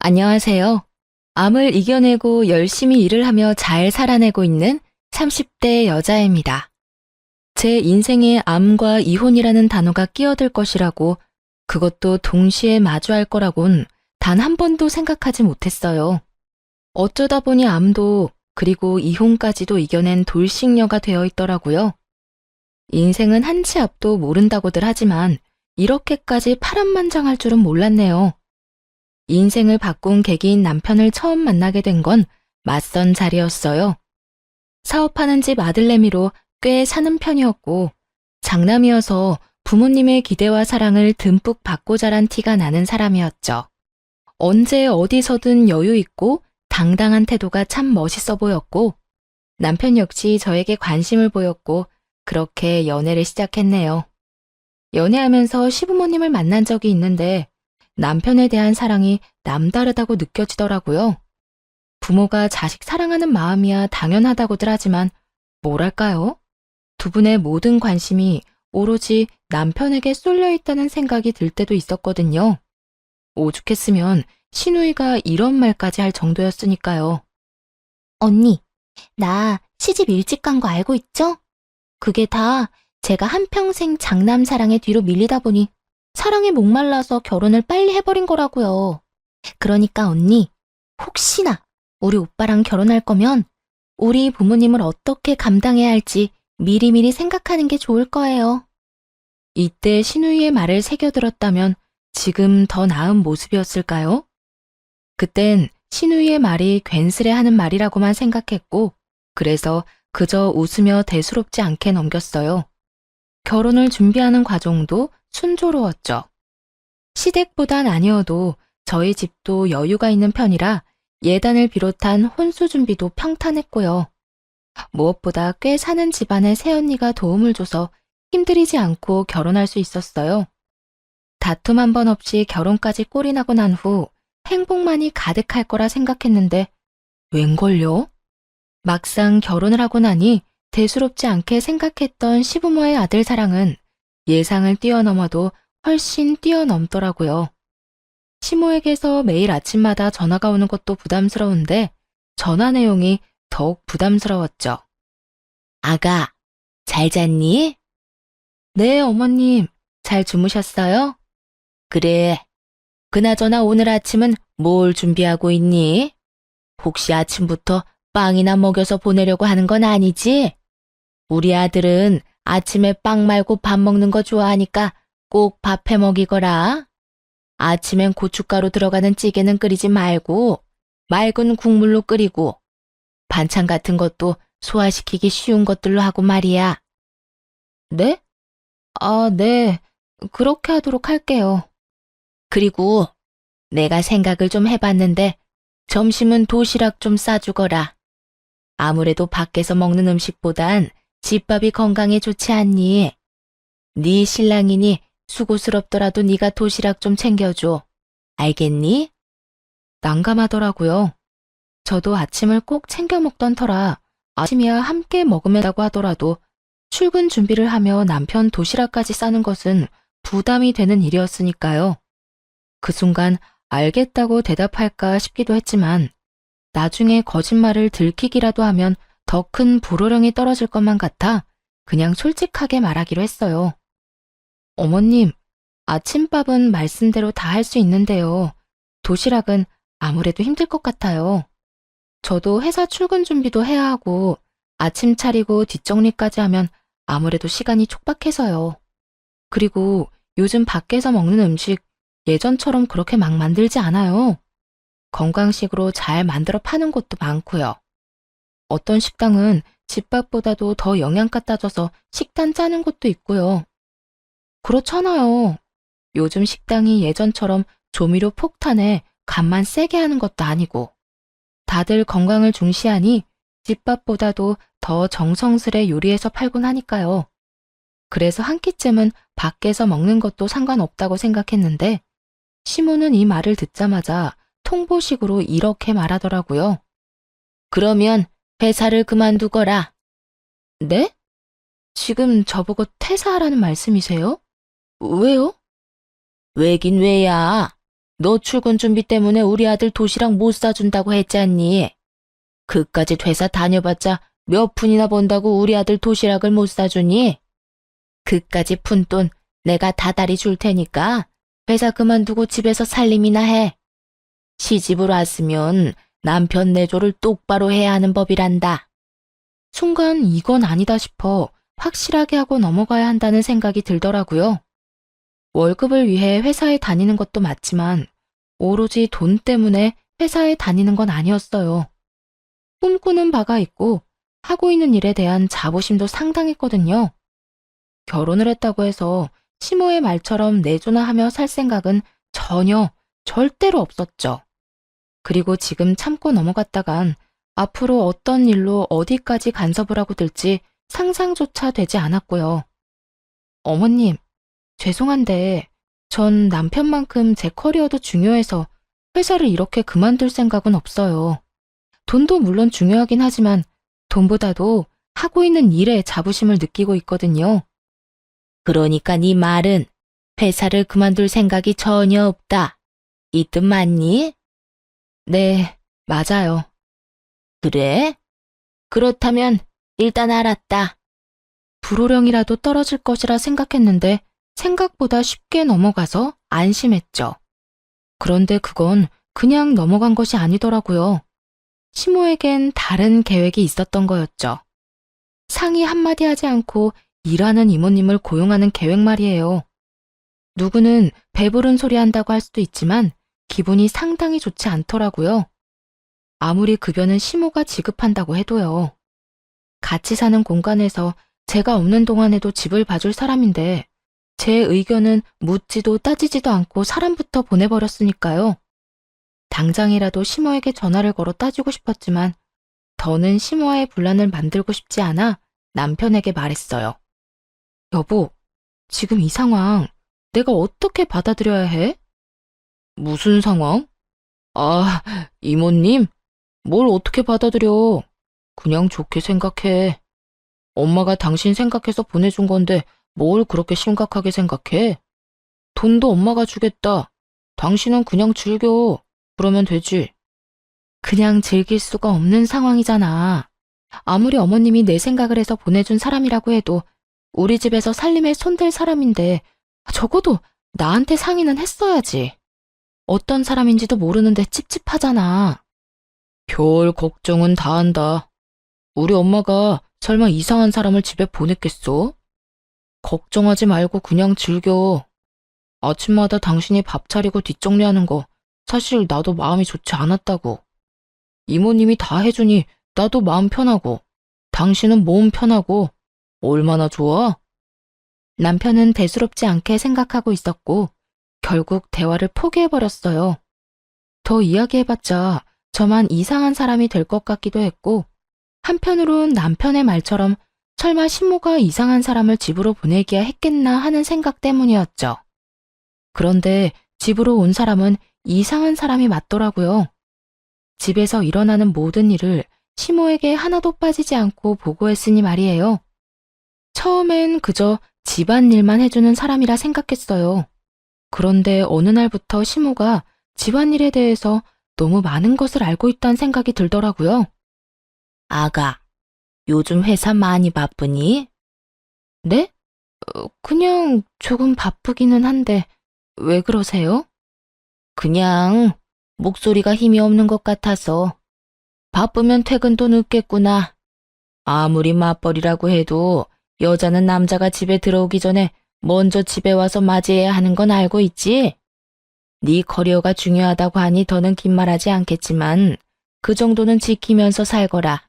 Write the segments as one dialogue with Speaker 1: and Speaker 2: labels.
Speaker 1: 안녕하세요. 암을 이겨내고 열심히 일을 하며 잘 살아내고 있는 30대 여자입니다. 제 인생에 암과 이혼이라는 단어가 끼어들 것이라고, 그것도 동시에 마주할 거라곤 단 한 번도 생각하지 못했어요. 어쩌다 보니 암도 그리고 이혼까지도 이겨낸 돌싱녀가 되어 있더라고요. 인생은 한 치 앞도 모른다고들 하지만 이렇게까지 파란만장할 줄은 몰랐네요. 인생을 바꾼 계기인 남편을 처음 만나게 된 건 맞선 자리였어요. 사업하는 집 아들내미로 꽤 사는 편이었고, 장남이어서 부모님의 기대와 사랑을 듬뿍 받고 자란 티가 나는 사람이었죠. 언제 어디서든 여유 있고 당당한 태도가 참 멋있어 보였고, 남편 역시 저에게 관심을 보였고, 그렇게 연애를 시작했네요. 연애하면서 시부모님을 만난 적이 있는데, 남편에 대한 사랑이 남다르다고 느껴지더라고요. 부모가 자식 사랑하는 마음이야 당연하다고들 하지만 뭐랄까요? 두 분의 모든 관심이 오로지 남편에게 쏠려 있다는 생각이 들 때도 있었거든요. 오죽했으면 시누이가 이런 말까지 할 정도였으니까요.
Speaker 2: 언니, 나 시집 일찍 간 거 알고 있죠? 그게 다 제가 한평생 장남 사랑에 뒤로 밀리다 보니 사랑에 목말라서 결혼을 빨리 해버린 거라고요. 그러니까 언니, 혹시나 우리 오빠랑 결혼할 거면 우리 부모님을 어떻게 감당해야 할지 미리미리 생각하는 게 좋을 거예요.
Speaker 1: 이때 시누이의 말을 새겨들었다면 지금 더 나은 모습이었을까요? 그땐 시누이의 말이 괜스레 하는 말이라고만 생각했고, 그래서 그저 웃으며 대수롭지 않게 넘겼어요. 결혼을 준비하는 과정도 순조로웠죠. 시댁보단 아니어도 저희 집도 여유가 있는 편이라 예단을 비롯한 혼수 준비도 평탄했고요. 무엇보다 꽤 사는 집안의 새언니가 도움을 줘서 힘들이지 않고 결혼할 수 있었어요. 다툼 한 번 없이 결혼까지 꼴이 나고 난 후 행복만이 가득할 거라 생각했는데 웬걸요? 막상 결혼을 하고 나니 대수롭지 않게 생각했던 시부모의 아들 사랑은 예상을 뛰어넘어도 훨씬 뛰어넘더라고요. 시모에게서 매일 아침마다 전화가 오는 것도 부담스러운데 전화 내용이 더욱 부담스러웠죠. 아가, 잘 잤니? 네, 어머님. 잘 주무셨어요? 그래. 그나저나 오늘 아침은 뭘 준비하고 있니? 혹시 아침부터 빵이나 먹여서 보내려고 하는 건 아니지? 우리 아들은 아침에 빵 말고 밥 먹는 거 좋아하니까 꼭 밥 해 먹이거라. 아침엔 고춧가루 들어가는 찌개는 끓이지 말고 맑은 국물로 끓이고 반찬 같은 것도 소화시키기 쉬운 것들로 하고 말이야. 네? 아, 네. 그렇게 하도록 할게요. 그리고 내가 생각을 좀 해봤는데 점심은 도시락 좀 싸주거라. 아무래도 밖에서 먹는 음식보단 집밥이 건강에 좋지 않니? 네 신랑이니 수고스럽더라도 네가 도시락 좀 챙겨줘. 알겠니? 난감하더라고요. 저도 아침을 꼭 챙겨 먹던 터라 아침이야 함께 먹으면다고 하더라도 출근 준비를 하며 남편 도시락까지 싸는 것은 부담이 되는 일이었으니까요. 그 순간 알겠다고 대답할까 싶기도 했지만 나중에 거짓말을 들키기라도 하면 더 큰 불호령이 떨어질 것만 같아 그냥 솔직하게 말하기로 했어요. 어머님, 아침밥은 말씀대로 다 할 수 있는데요. 도시락은 아무래도 힘들 것 같아요. 저도 회사 출근 준비도 해야 하고 아침 차리고 뒷정리까지 하면 아무래도 시간이 촉박해서요. 그리고 요즘 밖에서 먹는 음식 예전처럼 그렇게 막 만들지 않아요. 건강식으로 잘 만들어 파는 곳도 많고요. 어떤 식당은 집밥보다도 더 영양가 따져서 식단 짜는 곳도 있고요. 그렇잖아요. 요즘 식당이 예전처럼 조미료 폭탄에 간만 세게 하는 것도 아니고 다들 건강을 중시하니 집밥보다도 더 정성스레 요리해서 팔곤 하니까요. 그래서 한 끼쯤은 밖에서 먹는 것도 상관없다고 생각했는데 시모는 이 말을 듣자마자 통보식으로 이렇게 말하더라고요. 그러면 회사를 그만두거라. 네? 지금 저보고 퇴사하라는 말씀이세요? 왜요? 왜긴 왜야. 너 출근 준비 때문에 우리 아들 도시락 못 사준다고 했잖니. 그까짓 회사 다녀봤자 몇 푼이나 번다고 우리 아들 도시락을 못 사주니? 그까지 푼 돈 내가 다달이 줄 테니까 회사 그만두고 집에서 살림이나 해. 시집을 왔으면 남편 내조를 똑바로 해야 하는 법이란다. 순간 이건 아니다 싶어 확실하게 하고 넘어가야 한다는 생각이 들더라고요. 월급을 위해 회사에 다니는 것도 맞지만 오로지 돈 때문에 회사에 다니는 건 아니었어요. 꿈꾸는 바가 있고 하고 있는 일에 대한 자부심도 상당했거든요. 결혼을 했다고 해서 시모의 말처럼 내조나 하며 살 생각은 전혀 절대로 없었죠. 그리고 지금 참고 넘어갔다간 앞으로 어떤 일로 어디까지 간섭을 하고 들지 상상조차 되지 않았고요. 어머님, 죄송한데 전 남편만큼 제 커리어도 중요해서 회사를 이렇게 그만둘 생각은 없어요. 돈도 물론 중요하긴 하지만 돈보다도 하고 있는 일에 자부심을 느끼고 있거든요. 그러니까 네 말은 회사를 그만둘 생각이 전혀 없다. 이 뜻 맞니? 네, 맞아요. 그래? 그렇다면 일단 알았다. 불호령이라도 떨어질 것이라 생각했는데 생각보다 쉽게 넘어가서 안심했죠. 그런데 그건 그냥 넘어간 것이 아니더라고요. 시모에겐 다른 계획이 있었던 거였죠. 상의 한마디 하지 않고 일하는 이모님을 고용하는 계획 말이에요. 누구는 배부른 소리 한다고 할 수도 있지만 기분이 상당히 좋지 않더라고요. 아무리 급여는 시모가 지급한다고 해도요. 같이 사는 공간에서 제가 없는 동안에도 집을 봐줄 사람인데 제 의견은 묻지도 따지지도 않고 사람부터 보내버렸으니까요. 당장이라도 시모에게 전화를 걸어 따지고 싶었지만 더는 시모와의 분란을 만들고 싶지 않아 남편에게 말했어요. 여보, 지금 이 상황 내가 어떻게 받아들여야 해? 무슨 상황? 아, 이모님? 뭘 어떻게 받아들여? 그냥 좋게 생각해. 엄마가 당신 생각해서 보내준 건데 뭘 그렇게 심각하게 생각해? 돈도 엄마가 주겠다. 당신은 그냥 즐겨. 그러면 되지. 그냥 즐길 수가 없는 상황이잖아. 아무리 어머님이 내 생각을 해서 보내준 사람이라고 해도 우리 집에서 살림에 손댈 사람인데 적어도 나한테 상의는 했어야지. 어떤 사람인지도 모르는데 찝찝하잖아. 별 걱정은 다 한다. 우리 엄마가 설마 이상한 사람을 집에 보냈겠어? 걱정하지 말고 그냥 즐겨. 아침마다 당신이 밥 차리고 뒷정리하는 거 사실 나도 마음이 좋지 않았다고. 이모님이 다 해주니 나도 마음 편하고 당신은 몸 편하고 얼마나 좋아? 남편은 대수롭지 않게 생각하고 있었고 결국 대화를 포기해버렸어요. 더 이야기해봤자 저만 이상한 사람이 될 것 같기도 했고 한편으론 남편의 말처럼 설마 신모가 이상한 사람을 집으로 보내기야 했겠나 하는 생각 때문이었죠. 그런데 집으로 온 사람은 이상한 사람이 맞더라고요. 집에서 일어나는 모든 일을 시모에게 하나도 빠지지 않고 보고했으니 말이에요. 처음엔 그저 집안일만 해주는 사람이라 생각했어요. 그런데 어느 날부터 시모가 집안일에 대해서 너무 많은 것을 알고 있다는 생각이 들더라고요. 아가, 요즘 회사 많이 바쁘니? 네? 그냥 조금 바쁘기는 한데 왜 그러세요? 그냥 목소리가 힘이 없는 것 같아서. 바쁘면 퇴근도 늦겠구나. 아무리 맞벌이라고 해도 여자는 남자가 집에 들어오기 전에 먼저 집에 와서 맞이해야 하는 건 알고 있지? 네 커리어가 중요하다고 하니 더는 긴 말하지 않겠지만 그 정도는 지키면서 살거라.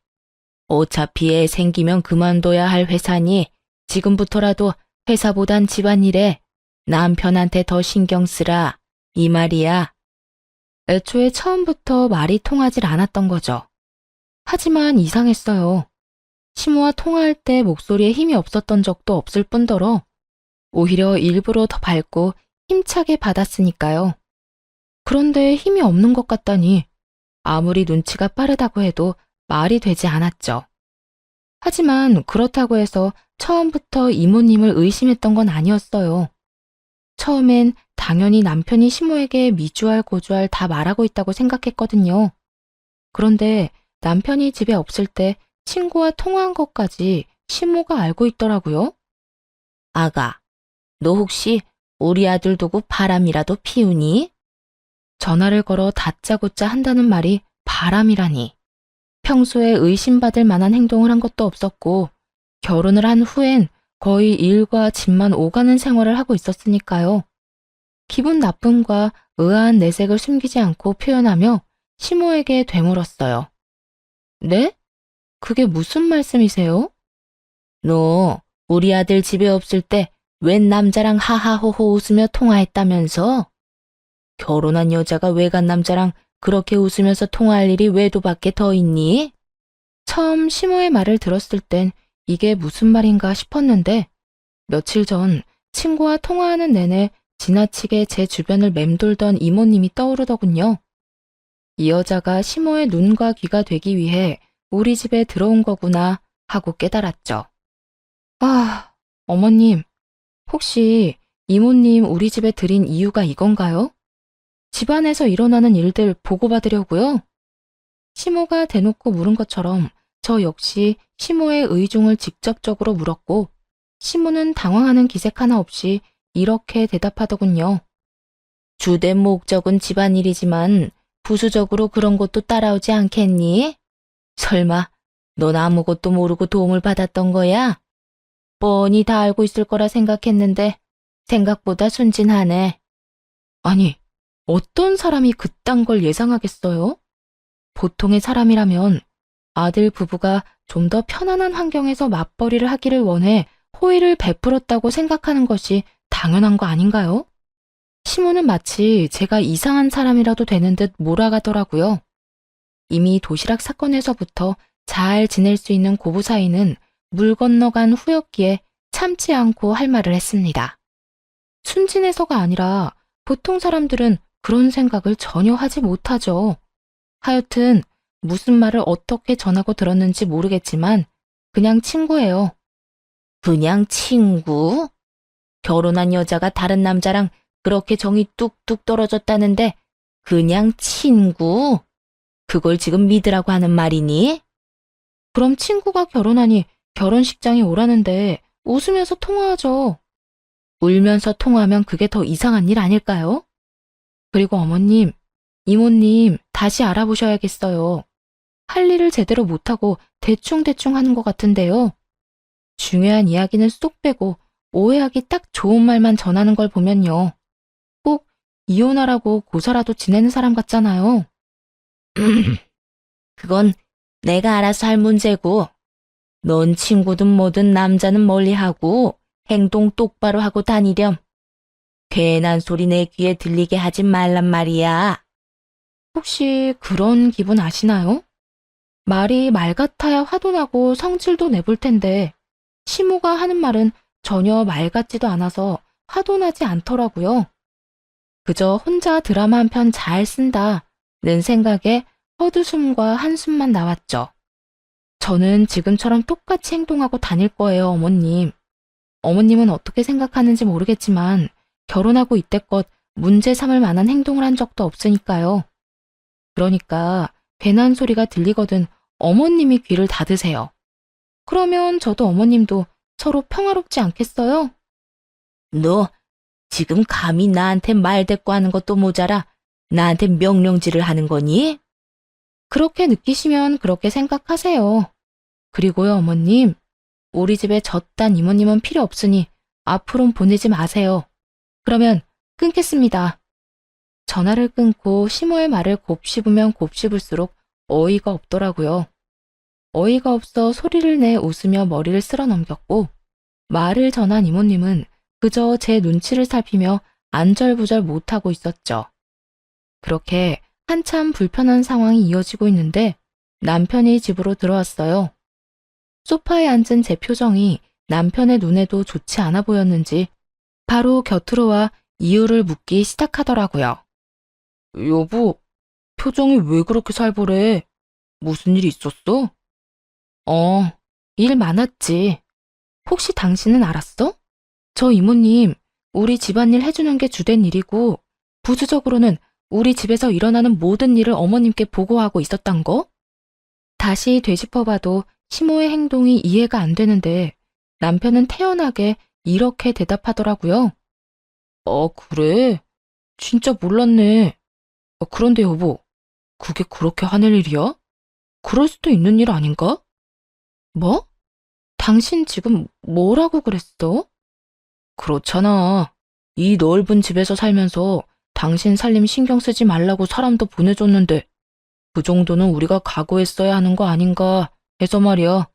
Speaker 1: 어차피 애 생기면 그만둬야 할 회사니 지금부터라도 회사보단 집안일에 남편한테 더 신경 쓰라. 이 말이야. 애초에 처음부터 말이 통하질 않았던 거죠. 하지만 이상했어요. 시모와 통화할 때 목소리에 힘이 없었던 적도 없을 뿐더러 오히려 일부러 더 밝고 힘차게 받았으니까요. 그런데 힘이 없는 것 같다니 아무리 눈치가 빠르다고 해도 말이 되지 않았죠. 하지만 그렇다고 해서 처음부터 이모님을 의심했던 건 아니었어요. 처음엔 당연히 남편이 시모에게 미주알 고주알 다 말하고 있다고 생각했거든요. 그런데 남편이 집에 없을 때 친구와 통화한 것까지 시모가 알고 있더라고요.
Speaker 2: 아가, 너 혹시 우리 아들 두고 바람이라도 피우니?
Speaker 1: 전화를 걸어 다짜고짜 한다는 말이 바람이라니. 평소에 의심받을 만한 행동을 한 것도 없었고 결혼을 한 후엔 거의 일과 집만 오가는 생활을 하고 있었으니까요. 기분 나쁨과 의아한 내색을 숨기지 않고 표현하며 시모에게 되물었어요. 네? 그게 무슨 말씀이세요?
Speaker 2: 너 우리 아들 집에 없을 때 웬 남자랑 하하호호 웃으며 통화했다면서? 결혼한 여자가 외간 남자랑 그렇게 웃으면서 통화할 일이 외도밖에 더 있니?
Speaker 1: 처음 시모의 말을 들었을 땐 이게 무슨 말인가 싶었는데 며칠 전 친구와 통화하는 내내 지나치게 제 주변을 맴돌던 이모님이 떠오르더군요. 이 여자가 시모의 눈과 귀가 되기 위해 우리 집에 들어온 거구나 하고 깨달았죠. 아, 어머님, 혹시 이모님 우리 집에 들인 이유가 이건가요? 집안에서 일어나는 일들 보고받으려고요? 시모가 대놓고 물은 것처럼 저 역시 시모의 의중을 직접적으로 물었고 시모는 당황하는 기색 하나 없이 이렇게 대답하더군요.
Speaker 2: 주된 목적은 집안일이지만 부수적으로 그런 것도 따라오지 않겠니? 설마 넌 아무것도 모르고 도움을 받았던 거야? 뻔히 다 알고 있을 거라 생각했는데 생각보다 순진하네.
Speaker 1: 아니, 어떤 사람이 그딴 걸 예상하겠어요? 보통의 사람이라면 아들 부부가 좀 더 편안한 환경에서 맞벌이를 하기를 원해 호의를 베풀었다고 생각하는 것이 당연한 거 아닌가요? 시모는 마치 제가 이상한 사람이라도 되는 듯 몰아가더라고요. 이미 도시락 사건에서부터 잘 지낼 수 있는 고부 사이는 물 건너간 후였기에 참지 않고 할 말을 했습니다. 순진해서가 아니라 보통 사람들은 그런 생각을 전혀 하지 못하죠. 하여튼 무슨 말을 어떻게 전하고 들었는지 모르겠지만 그냥 친구예요.
Speaker 2: 그냥 친구? 결혼한 여자가 다른 남자랑 그렇게 정이 뚝뚝 떨어졌다는데 그냥 친구? 그걸 지금 믿으라고 하는 말이니?
Speaker 1: 그럼 친구가 결혼하니 결혼식장에 오라는데 웃으면서 통화하죠. 울면서 통화하면 그게 더 이상한 일 아닐까요? 그리고 어머님, 이모님 다시 알아보셔야겠어요. 할 일을 제대로 못하고 대충대충 하는 것 같은데요. 중요한 이야기는 쏙 빼고 오해하기 딱 좋은 말만 전하는 걸 보면요. 꼭 이혼하라고 고사라도 지내는 사람 같잖아요.
Speaker 2: 그건 내가 알아서 할 문제고, 넌 친구든 뭐든 남자는 멀리하고 행동 똑바로 하고 다니렴. 괜한 소리 내 귀에 들리게 하지 말란 말이야.
Speaker 1: 혹시 그런 기분 아시나요? 말이 말 같아야 화도 나고 성질도 내볼 텐데 시모가 하는 말은 전혀 말 같지도 않아서 화도 나지 않더라고요. 그저 혼자 드라마 한 편 잘 쓴다는 생각에 헛웃음과 한숨만 나왔죠. 저는 지금처럼 똑같이 행동하고 다닐 거예요, 어머님. 어머님은 어떻게 생각하는지 모르겠지만 결혼하고 이때껏 문제 삼을 만한 행동을 한 적도 없으니까요. 그러니까 괜한 소리가 들리거든 어머님이 귀를 닫으세요. 그러면 저도 어머님도 서로 평화롭지 않겠어요?
Speaker 2: 너 지금 감히 나한테 말대꾸하는 것도 모자라 나한테 명령질을 하는 거니?
Speaker 1: 그렇게 느끼시면 그렇게 생각하세요. 그리고요, 어머님. 우리 집에 젖단 이모님은 필요 없으니 앞으론 보내지 마세요. 그러면 끊겠습니다. 전화를 끊고 시모의 말을 곱씹으면 곱씹을수록 어이가 없더라고요. 어이가 없어 소리를 내 웃으며 머리를 쓸어 넘겼고 말을 전한 이모님은 그저 제 눈치를 살피며 안절부절 못하고 있었죠. 그렇게 한참 불편한 상황이 이어지고 있는데 남편이 집으로 들어왔어요. 소파에 앉은 제 표정이 남편의 눈에도 좋지 않아 보였는지 바로 곁으로 와 이유를 묻기 시작하더라고요. 여보, 표정이 왜 그렇게 살벌해? 무슨 일 있었어? 일 많았지. 혹시 당신은 알았어? 저 이모님 우리 집안일 해주는 게 주된 일이고, 부수적으로는 우리 집에서 일어나는 모든 일을 어머님께 보고하고 있었단 거? 다시 되짚어봐도 시모의 행동이 이해가 안 되는데 남편은 태연하게 이렇게 대답하더라고요. 그래? 진짜 몰랐네. 그런데 여보, 그게 그렇게 화낼 일이야? 그럴 수도 있는 일 아닌가? 뭐? 당신 지금 뭐라고 그랬어? 그렇잖아. 이 넓은 집에서 살면서 당신 살림 신경 쓰지 말라고 사람도 보내줬는데 그 정도는 우리가 각오했어야 하는 거 아닌가 해서 말이야.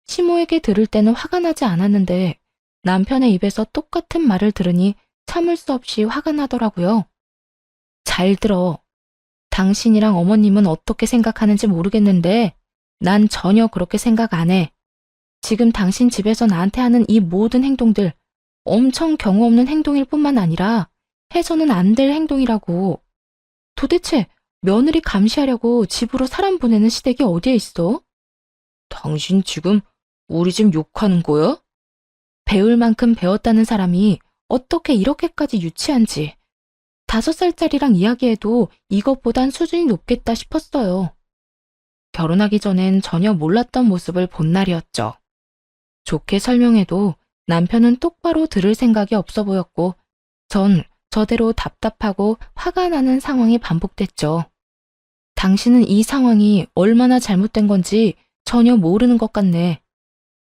Speaker 1: 시모에게 들을 때는 화가 나지 않았는데 남편의 입에서 똑같은 말을 들으니 참을 수 없이 화가 나더라고요. 잘 들어. 당신이랑 어머님은 어떻게 생각하는지 모르겠는데 난 전혀 그렇게 생각 안 해. 지금 당신 집에서 나한테 하는 이 모든 행동들 엄청 경우 없는 행동일 뿐만 아니라 해서는 안 될 행동이라고. 도대체 며느리 감시하려고 집으로 사람 보내는 시댁이 어디에 있어? 당신 지금 우리 집 욕하는 거야? 배울 만큼 배웠다는 사람이 어떻게 이렇게까지 유치한지 5살짜리랑 이야기해도 이것보단 수준이 높겠다 싶었어요. 결혼하기 전엔 전혀 몰랐던 모습을 본 날이었죠. 좋게 설명해도 남편은 똑바로 들을 생각이 없어 보였고 전 저대로 답답하고 화가 나는 상황이 반복됐죠. 당신은 이 상황이 얼마나 잘못된 건지 전혀 모르는 것 같네.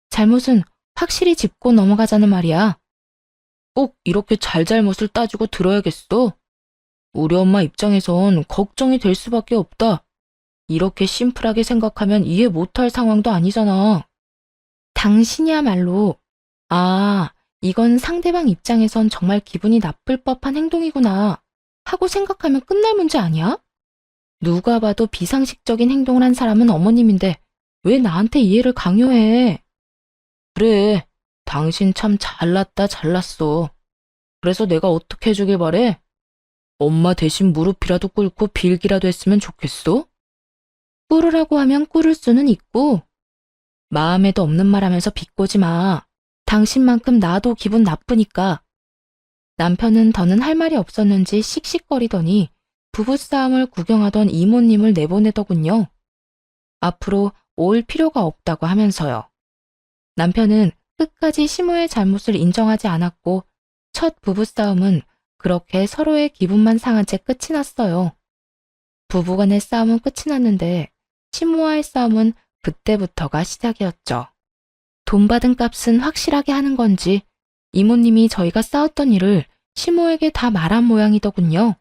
Speaker 1: 잘못은 확실히 짚고 넘어가자는 말이야. 꼭 이렇게 잘잘못을 따지고 들어야겠어? 우리 엄마 입장에선 걱정이 될 수밖에 없다. 이렇게 심플하게 생각하면 이해 못할 상황도 아니잖아. 당신이야말로, 이건 상대방 입장에선 정말 기분이 나쁠 법한 행동이구나 하고 생각하면 끝날 문제 아니야? 누가 봐도 비상식적인 행동을 한 사람은 어머님인데 왜 나한테 이해를 강요해? 그래, 당신 참 잘났다 잘났어. 그래서 내가 어떻게 해주길 바래? 엄마 대신 무릎이라도 꿇고 빌기라도 했으면 좋겠어? 꿇으라고 하면 꿇을 수는 있고 마음에도 없는 말 하면서 비꼬지 마. 당신만큼 나도 기분 나쁘니까. 남편은 더는 할 말이 없었는지 씩씩거리더니 부부싸움을 구경하던 이모님을 내보내더군요. 앞으로 올 필요가 없다고 하면서요. 남편은 끝까지 시모의 잘못을 인정하지 않았고 첫 부부싸움은 그렇게 서로의 기분만 상한 채 끝이 났어요. 부부간의 싸움은 끝이 났는데 시모와의 싸움은 그때부터가 시작이었죠. 돈 받은 값은 확실하게 하는 건지 이모님이 저희가 싸웠던 일을 시모에게 다 말한 모양이더군요.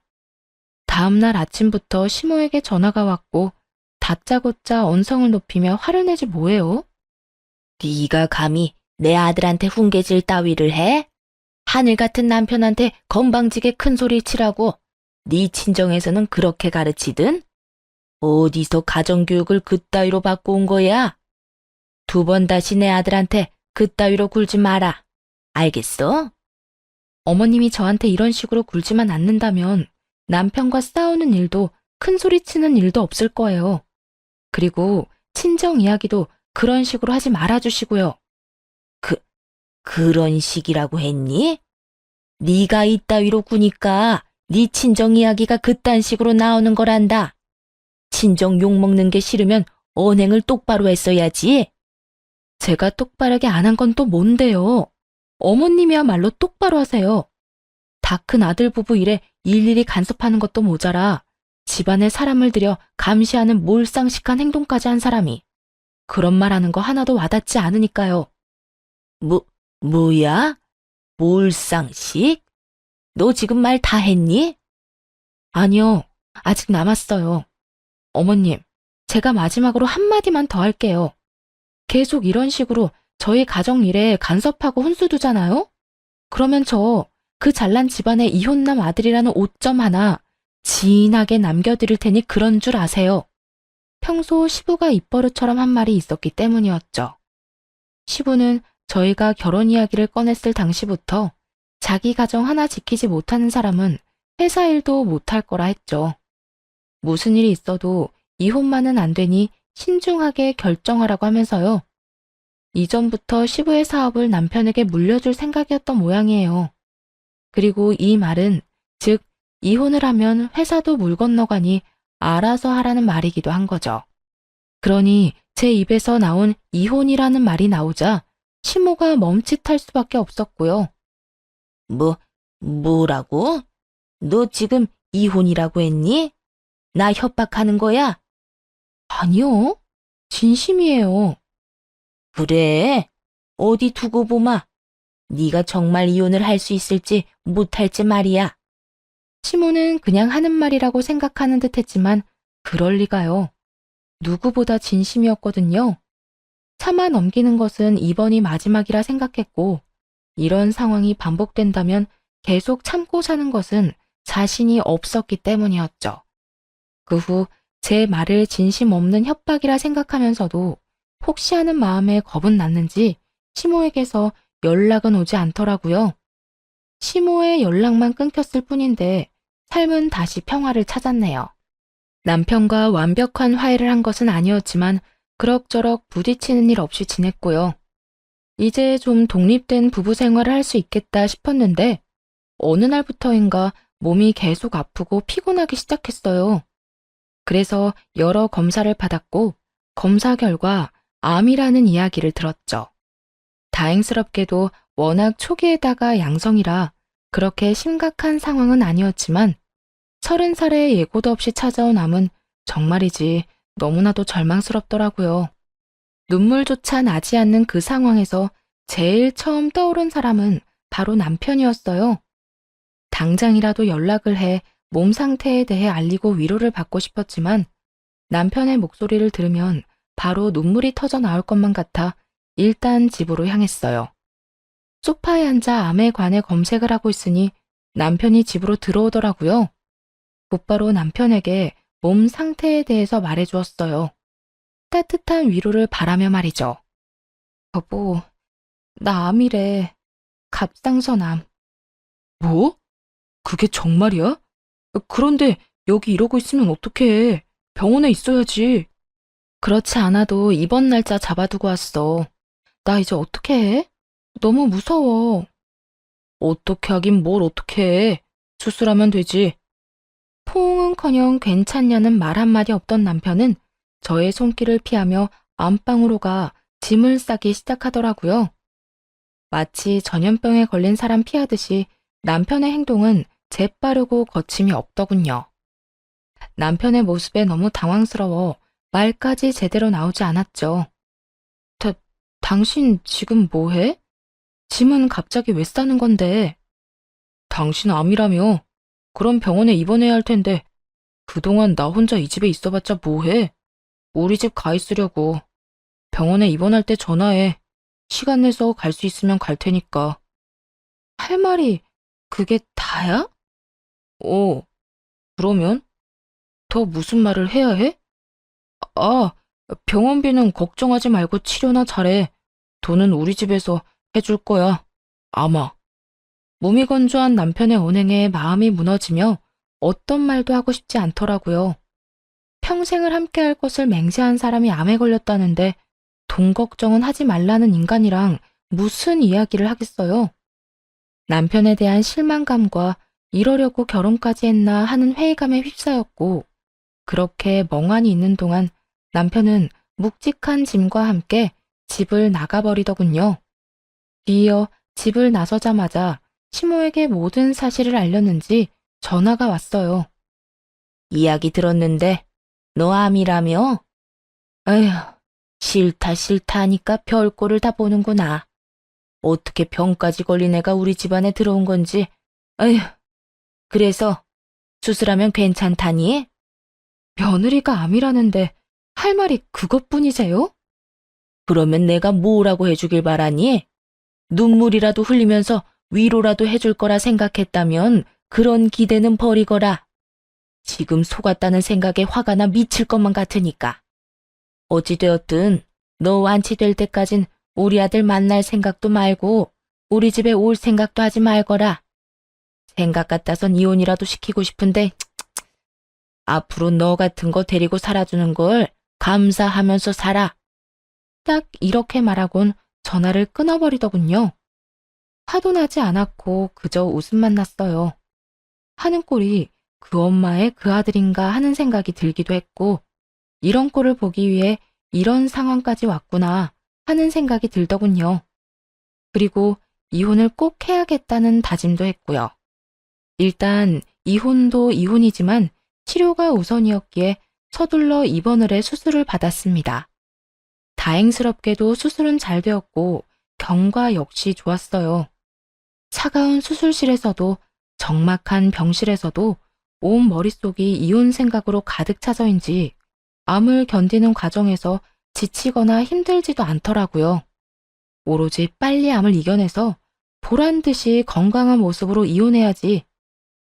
Speaker 1: 다음날 아침부터 시모에게 전화가 왔고 다짜고짜 언성을 높이며 화를 내지 뭐해요? 네가 감히 내 아들한테 훈계질 따위를 해? 하늘 같은 남편한테 건방지게 큰 소리 치라고 네 친정에서는 그렇게 가르치든? 어디서 가정교육을 그따위로 받고 온 거야? 2번 다시 내 아들한테 그따위로 굴지 마라. 알겠어? 어머님이 저한테 이런 식으로 굴지만 않는다면 남편과 싸우는 일도 큰 소리 치는 일도 없을 거예요. 그리고 친정 이야기도 그런 식으로 하지 말아주시고요. 그런 식이라고 했니? 네가 이따위로 구니까 네 친정 이야기가 그딴 식으로 나오는 거란다. 친정 욕먹는 게 싫으면 언행을 똑바로 했어야지. 제가 똑바르게 안 한 건 또 뭔데요? 어머님이야말로 똑바로 하세요. 다 큰 아들 부부 일에 일일이 간섭하는 것도 모자라 집안에 사람을 들여 감시하는 몰상식한 행동까지 한 사람이 그런 말 하는 거 하나도 와닿지 않으니까요. 뭐야? 몰상식? 너 지금 말 다 했니? 아니요, 아직 남았어요. 어머님, 제가 마지막으로 한마디만 더 할게요. 계속 이런 식으로 저희 가정 일에 간섭하고 혼수 두잖아요? 그러면 저 그 잘난 집안의 이혼남 아들이라는 오점 하나 진하게 남겨드릴 테니 그런 줄 아세요. 평소 시부가 입버릇처럼 한 말이 있었기 때문이었죠. 시부는 저희가 결혼 이야기를 꺼냈을 당시부터 자기 가정 하나 지키지 못하는 사람은 회사 일도 못할 거라 했죠. 무슨 일이 있어도 이혼만은 안 되니 신중하게 결정하라고 하면서요. 이전부터 시부의 사업을 남편에게 물려줄 생각이었던 모양이에요. 그리고 이 말은 즉 이혼을 하면 회사도 물 건너가니 알아서 하라는 말이기도 한 거죠. 그러니 제 입에서 나온 이혼이라는 말이 나오자 시모가 멈칫할 수밖에 없었고요. 뭐라고? 너 지금 이혼이라고 했니? 나 협박하는 거야? 아니요. 진심이에요. 그래? 어디 두고 보마. 네가 정말 이혼을 할 수 있을지 못할지 말이야. 시모는 그냥 하는 말이라고 생각하는 듯 했지만 그럴 리가요. 누구보다 진심이었거든요. 참아 넘기는 것은 이번이 마지막이라 생각했고 이런 상황이 반복된다면 계속 참고 사는 것은 자신이 없었기 때문이었죠. 그 후 제 말을 진심 없는 협박이라 생각하면서도 혹시 하는 마음에 겁은 났는지 시모에게서 연락은 오지 않더라고요. 시모의 연락만 끊겼을 뿐인데 삶은 다시 평화를 찾았네요. 남편과 완벽한 화해를 한 것은 아니었지만 그럭저럭 부딪히는 일 없이 지냈고요. 이제 좀 독립된 부부 생활을 할 수 있겠다 싶었는데 어느 날부터인가 몸이 계속 아프고 피곤하기 시작했어요. 그래서 여러 검사를 받았고 검사 결과 암이라는 이야기를 들었죠. 다행스럽게도 워낙 초기에다가 양성이라 그렇게 심각한 상황은 아니었지만 30살에 예고도 없이 찾아온 암은 정말이지 너무나도 절망스럽더라고요. 눈물조차 나지 않는 그 상황에서 제일 처음 떠오른 사람은 바로 남편이었어요. 당장이라도 연락을 해 몸 상태에 대해 알리고 위로를 받고 싶었지만 남편의 목소리를 들으면 바로 눈물이 터져 나올 것만 같아 일단 집으로 향했어요. 소파에 앉아 암에 관해 검색을 하고 있으니 남편이 집으로 들어오더라고요. 곧바로 남편에게 몸 상태에 대해서 말해주었어요. 따뜻한 위로를 바라며 말이죠. 여보, 나 암이래. 갑상선암. 뭐? 그게 정말이야? 그런데 여기 이러고 있으면 어떡해. 병원에 있어야지. 그렇지 않아도 입원 날짜 잡아두고 왔어. 나 이제 어떻게 해? 너무 무서워. 어떻게 하긴 뭘 어떻게 해. 수술하면 되지. 포옹은커녕 괜찮냐는 말 한마디 없던 남편은 저의 손길을 피하며 안방으로 가 짐을 싸기 시작하더라고요. 마치 전염병에 걸린 사람 피하듯이 남편의 행동은 재빠르고 거침이 없더군요. 남편의 모습에 너무 당황스러워 말까지 제대로 나오지 않았죠. 당신 지금 뭐해? 짐은 갑자기 왜 싸는 건데? 당신 암이라며? 그럼 병원에 입원해야 할 텐데 그동안 나 혼자 이 집에 있어봤자 뭐해? 우리 집 가 있으려고. 병원에 입원할 때 전화해. 시간 내서 갈 수 있으면 갈 테니까. 할 말이 그게 다야? 그러면? 더 무슨 말을 해야 해? 아, 병원비는 걱정하지 말고 치료나 잘해. 돈은 우리 집에서 해줄 거야. 아마. 몸이 건조한 남편의 언행에 마음이 무너지며 어떤 말도 하고 싶지 않더라고요. 평생을 함께할 것을 맹세한 사람이 암에 걸렸다는데 돈 걱정은 하지 말라는 인간이랑 무슨 이야기를 하겠어요? 남편에 대한 실망감과 이러려고 결혼까지 했나 하는 회의감에 휩싸였고 그렇게 멍하니 있는 동안 남편은 묵직한 짐과 함께 집을 나가버리더군요. 뒤이어 집을 나서자마자 시모에게 모든 사실을 알렸는지 전화가 왔어요. 이야기 들었는데 너 암이라며? 에휴, 싫다 하니까 별꼴을 다 보는구나. 어떻게 병까지 걸린 애가 우리 집안에 들어온 건지. 에휴, 그래서 수술하면 괜찮다니? 며느리가 암이라는데 할 말이 그것뿐이세요? 그러면 내가 뭐라고 해주길 바라니? 눈물이라도 흘리면서 위로라도 해줄 거라 생각했다면 그런 기대는 버리거라. 지금 속았다는 생각에 화가 나 미칠 것만 같으니까. 어찌되었든 너 완치될 때까진 우리 아들 만날 생각도 말고 우리 집에 올 생각도 하지 말거라. 생각 같아선 이혼이라도 시키고 싶은데 앞으로 너 같은 거 데리고 살아주는 걸 감사하면서 살아. 딱 이렇게 말하곤 전화를 끊어버리더군요. 화도 나지 않았고 그저 웃음만 났어요. 하는 꼴이 그 엄마의 그 아들인가 하는 생각이 들기도 했고, 이런 꼴을 보기 위해 이런 상황까지 왔구나 하는 생각이 들더군요. 그리고 이혼을 꼭 해야겠다는 다짐도 했고요. 일단 이혼도 이혼이지만 치료가 우선이었기에 서둘러 입원을 해 수술을 받았습니다. 다행스럽게도 수술은 잘 되었고 경과 역시 좋았어요. 차가운 수술실에서도 적막한 병실에서도 온 머릿속이 이혼 생각으로 가득 차서인지 암을 견디는 과정에서 지치거나 힘들지도 않더라고요. 오로지 빨리 암을 이겨내서 보란 듯이 건강한 모습으로 이혼해야지,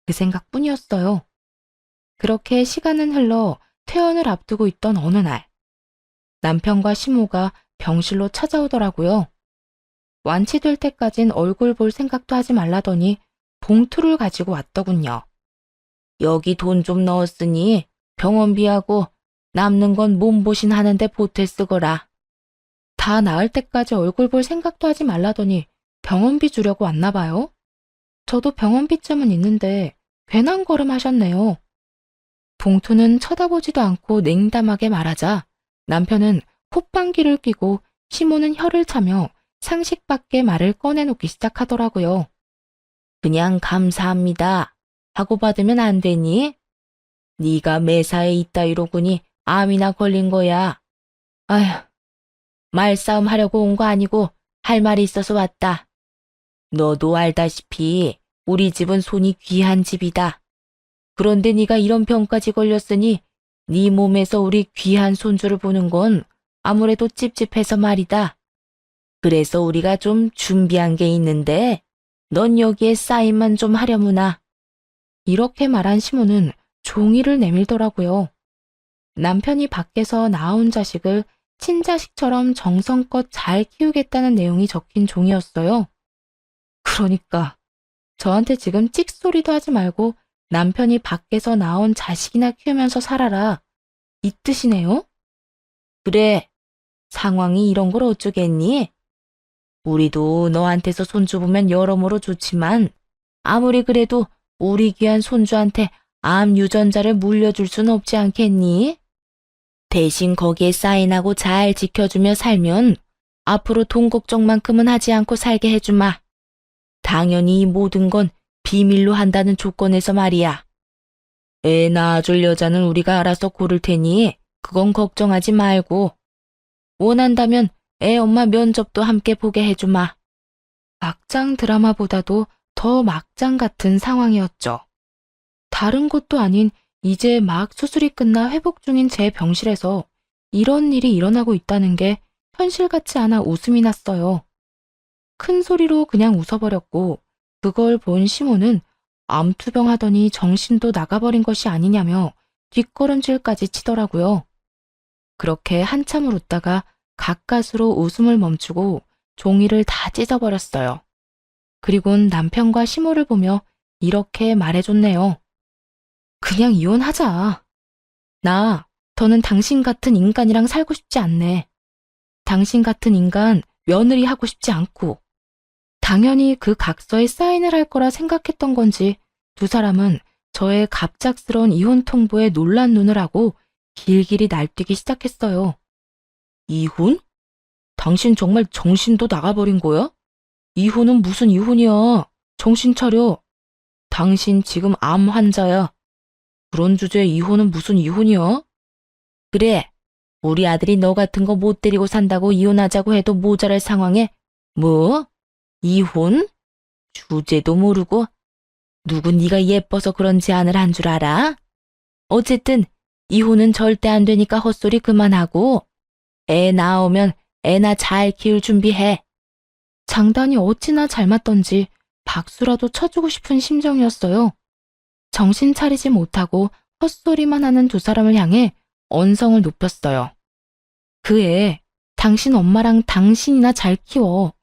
Speaker 1: 그 생각뿐이었어요. 그렇게 시간은 흘러 퇴원을 앞두고 있던 어느 날, 남편과 시모가 병실로 찾아오더라고요. 완치될 때까진 얼굴 볼 생각도 하지 말라더니 봉투를 가지고 왔더군요. 여기 돈 좀 넣었으니 병원비하고 남는 건 몸보신 하는데 보태 쓰거라. 다 나을 때까지 얼굴 볼 생각도 하지 말라더니 병원비 주려고 왔나 봐요. 저도 병원비쯤은 있는데 괜한 걸음 하셨네요. 봉투는 쳐다보지도 않고 냉담하게 말하자 남편은 콧방귀를 뀌고 시모는 혀를 차며 상식 밖의 말을 꺼내놓기 시작하더라고요. 그냥 감사합니다 하고 받으면 안 되니? 네가 매사에 있다 이러고니 암이나 걸린 거야. 아휴, 말싸움 하려고 온 거 아니고 할 말이 있어서 왔다. 너도 알다시피 우리 집은 손이 귀한 집이다. 그런데 네가 이런 병까지 걸렸으니 네 몸에서 우리 귀한 손주를 보는 건 아무래도 찝찝해서 말이다. 그래서 우리가 좀 준비한 게 있는데 넌 여기에 사인만 좀 하려무나. 이렇게 말한 시모는 종이를 내밀더라고요. 남편이 밖에서 낳아온 자식을 친자식처럼 정성껏 잘 키우겠다는 내용이 적힌 종이었어요. 그러니까 저한테 지금 찍소리도 하지 말고 남편이 밖에서 낳아온 자식이나 키우면서 살아라, 이 뜻이네요? 그래, 상황이 이런 걸 어쩌겠니? 우리도 너한테서 손주 보면 여러모로 좋지만 아무리 그래도 우리 귀한 손주한테 암 유전자를 물려줄 순 없지 않겠니? 대신 거기에 사인하고 잘 지켜주며 살면 앞으로 돈 걱정만큼은 하지 않고 살게 해주마. 당연히 이 모든 건 비밀로 한다는 조건에서 말이야. 애 낳아줄 여자는 우리가 알아서 고를 테니 그건 걱정하지 말고 원한다면 애 엄마 면접도 함께 보게 해주마. 막장 드라마보다도 더 막장 같은 상황이었죠. 다른 곳도 아닌 이제 막 수술이 끝나 회복 중인 제 병실에서 이런 일이 일어나고 있다는 게 현실 같지 않아 웃음이 났어요. 큰 소리로 그냥 웃어버렸고 그걸 본 시모는 암투병 하더니 정신도 나가버린 것이 아니냐며 뒷걸음질까지 치더라고요. 그렇게 한참을 웃다가 가까스로 웃음을 멈추고 종이를 다 찢어버렸어요. 그리곤 남편과 시모를 보며 이렇게 말해줬네요. 그냥 이혼하자. 나 더는 당신 같은 인간이랑 살고 싶지 않네. 당신 같은 인간 며느리 하고 싶지 않고. 당연히 그 각서에 사인을 할 거라 생각했던 건지 두 사람은 저의 갑작스러운 이혼 통보에 놀란 눈을 하고 길길이 날뛰기 시작했어요. 이혼? 당신 정말 정신도 나가버린 거야? 이혼은 무슨 이혼이야. 정신 차려. 당신 지금 암 환자야. 그런 주제에 이혼은 무슨 이혼이야? 그래, 우리 아들이 너 같은 거 못 데리고 산다고 이혼하자고 해도 모자랄 상황에 뭐? 이혼? 주제도 모르고 누구 네가 예뻐서 그런 제안을 한 줄 알아? 어쨌든 이혼은 절대 안 되니까 헛소리 그만하고 애 낳으면 애나 잘 키울 준비해. 장단이 어찌나 잘 맞던지 박수라도 쳐주고 싶은 심정이었어요. 정신 차리지 못하고 헛소리만 하는 두 사람을 향해 언성을 높였어요. 그 애 당신 엄마랑 당신이나 잘 키워.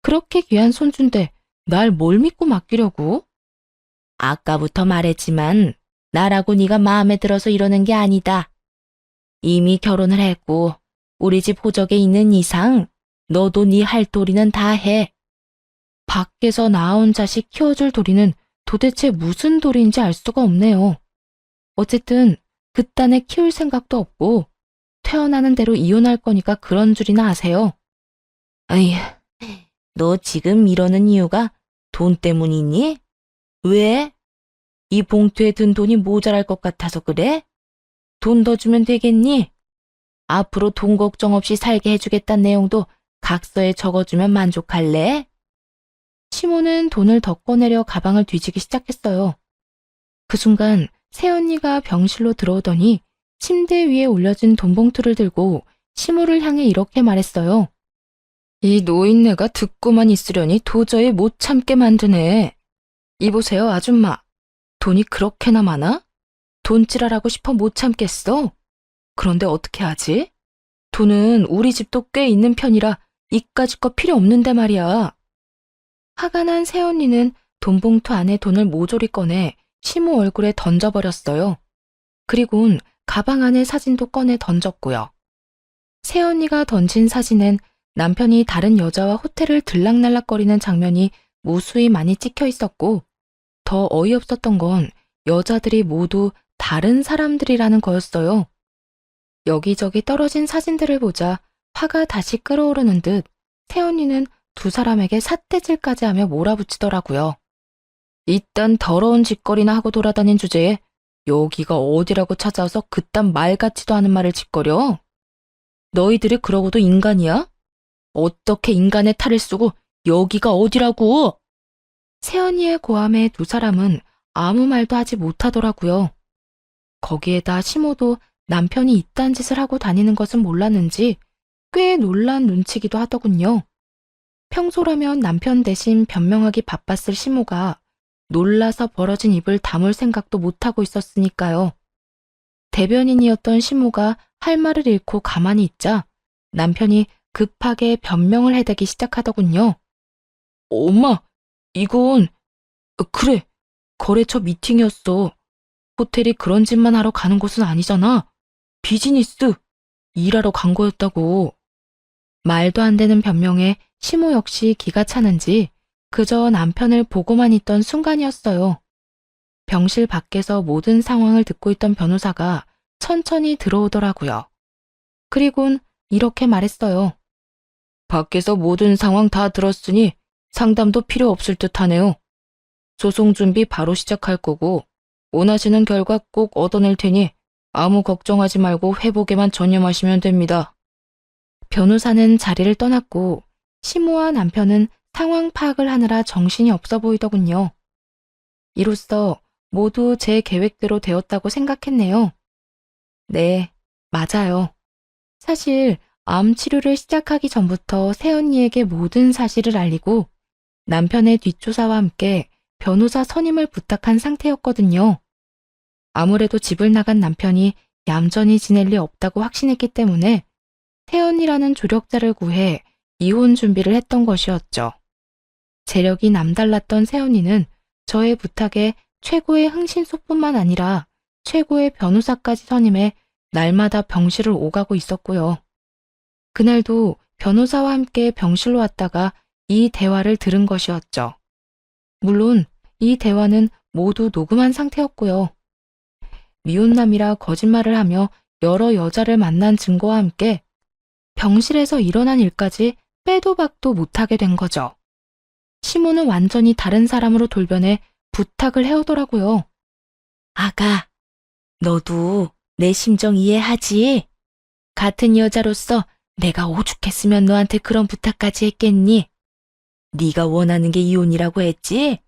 Speaker 1: 그렇게 귀한 손주인데 날 뭘 믿고 맡기려고? 아까부터 말했지만 나라고 네가 마음에 들어서 이러는 게 아니다. 이미 결혼을 했고 우리 집 호적에 있는 이상 너도 네 할 도리는 다 해. 밖에서 낳아온 자식 키워줄 도리는 도대체 무슨 도리인지 알 수가 없네요. 어쨌든 그딴에 키울 생각도 없고 태어나는 대로 이혼할 거니까 그런 줄이나 아세요. 아이, 너 지금 이러는 이유가 돈 때문이니? 왜? 이 봉투에 든 돈이 모자랄 것 같아서 그래? 돈 더 주면 되겠니? 앞으로 돈 걱정 없이 살게 해주겠다는 내용도 각서에 적어주면 만족할래? 시모는 돈을 더 꺼내려 가방을 뒤지기 시작했어요. 그 순간 새언니가 병실로 들어오더니 침대 위에 올려진 돈 봉투를 들고 시모를 향해 이렇게 말했어요. 이 노인네가 듣고만 있으려니 도저히 못 참게 만드네. 이보세요, 아줌마. 돈이 그렇게나 많아? 돈질하라고 싶어 못 참겠어. 그런데 어떻게 하지? 돈은 우리 집도 꽤 있는 편이라 이까짓 거 필요 없는데 말이야. 화가 난 새언니는 돈 봉투 안에 돈을 모조리 꺼내 시모 얼굴에 던져버렸어요. 그리곤 가방 안에 사진도 꺼내 던졌고요. 새언니가 던진 사진엔 남편이 다른 여자와 호텔을 들락날락거리는 장면이 무수히 많이 찍혀 있었고, 더 어이없었던 건 여자들이 모두 다른 사람들이라는 거였어요. 여기저기 떨어진 사진들을 보자 화가 다시 끓어오르는 듯 새언니는 두 사람에게 삿대질까지 하며 몰아붙이더라고요. 이딴 더러운 짓거리나 하고 돌아다닌 주제에 여기가 어디라고 찾아와서 그딴 말 같지도 않은 말을 짓거려? 너희들이 그러고도 인간이야? 어떻게 인간의 탈을 쓰고 여기가 어디라고? 새언니의 고함에 두 사람은 아무 말도 하지 못하더라고요. 거기에다 시모도 남편이 이딴 짓을 하고 다니는 것은 몰랐는지 꽤 놀란 눈치기도 하더군요. 평소라면 남편 대신 변명하기 바빴을 시모가 놀라서 벌어진 입을 다물 생각도 못하고 있었으니까요. 대변인이었던 시모가 할 말을 잃고 가만히 있자 남편이 급하게 변명을 해대기 시작하더군요. 엄마, 이건 그래, 거래처 미팅이었어. 호텔이 그런 짓만 하러 가는 곳은 아니잖아. 비즈니스, 일하러 간 거였다고. 말도 안 되는 변명에 시모 역시 기가 차는지 그저 남편을 보고만 있던 순간이었어요. 병실 밖에서 모든 상황을 듣고 있던 변호사가 천천히 들어오더라고요. 그리곤 이렇게 말했어요. 밖에서 모든 상황 다 들었으니 상담도 필요 없을 듯하네요. 소송 준비 바로 시작할 거고 원하시는 결과 꼭 얻어낼 테니 아무 걱정하지 말고 회복에만 전념하시면 됩니다. 변호사는 자리를 떠났고 시모와 남편은 상황 파악을 하느라 정신이 없어 보이더군요. 이로써 모두 제 계획대로 되었다고 생각했네요. 네, 맞아요. 사실 암 치료를 시작하기 전부터 새언니에게 모든 사실을 알리고 남편의 뒷조사와 함께 변호사 선임을 부탁한 상태였거든요. 아무래도 집을 나간 남편이 얌전히 지낼 리 없다고 확신했기 때문에 새언니라는 조력자를 구해 이혼 준비를 했던 것이었죠. 재력이 남달랐던 새언니는 저의 부탁에 최고의 흥신소뿐만 아니라 최고의 변호사까지 선임해 날마다 병실을 오가고 있었고요. 그날도 변호사와 함께 병실로 왔다가 이 대화를 들은 것이었죠. 물론 이 대화는 모두 녹음한 상태였고요. 미혼남이라 거짓말을 하며 여러 여자를 만난 증거와 함께 병실에서 일어난 일까지 빼도 박도 못하게 된 거죠. 시모는 완전히 다른 사람으로 돌변해 부탁을 해오더라고요. 아가, 너도 내 심정 이해하지? 같은 여자로서 내가 오죽했으면 너한테 그런 부탁까지 했겠니? 네가 원하는 게 이혼이라고 했지?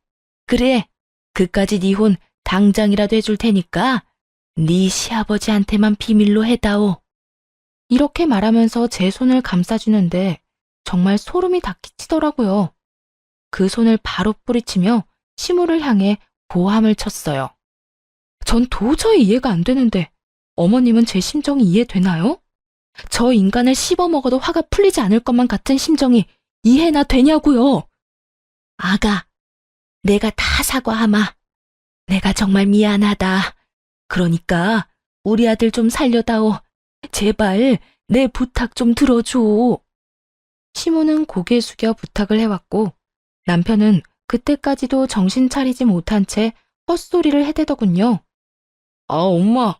Speaker 1: 그래, 그까짓 이혼 당장이라도 해줄 테니까 네 시아버지한테만 비밀로 해다오. 이렇게 말하면서 제 손을 감싸주는데 정말 소름이 다 끼치더라고요. 그 손을 바로 뿌리치며 시모를 향해 고함을 쳤어요. 전 도저히 이해가 안 되는데 어머님은 제 심정이 이해되나요? 저 인간을 씹어먹어도 화가 풀리지 않을 것만 같은 심정이 이해나 되냐고요. 아가, 내가 다 사과하마. 내가 정말 미안하다. 그러니까 우리 아들 좀 살려다오. 제발 내 부탁 좀 들어줘. 시모는 고개 숙여 부탁을 해왔고 남편은 그때까지도 정신 차리지 못한 채 헛소리를 해대더군요. 아, 엄마,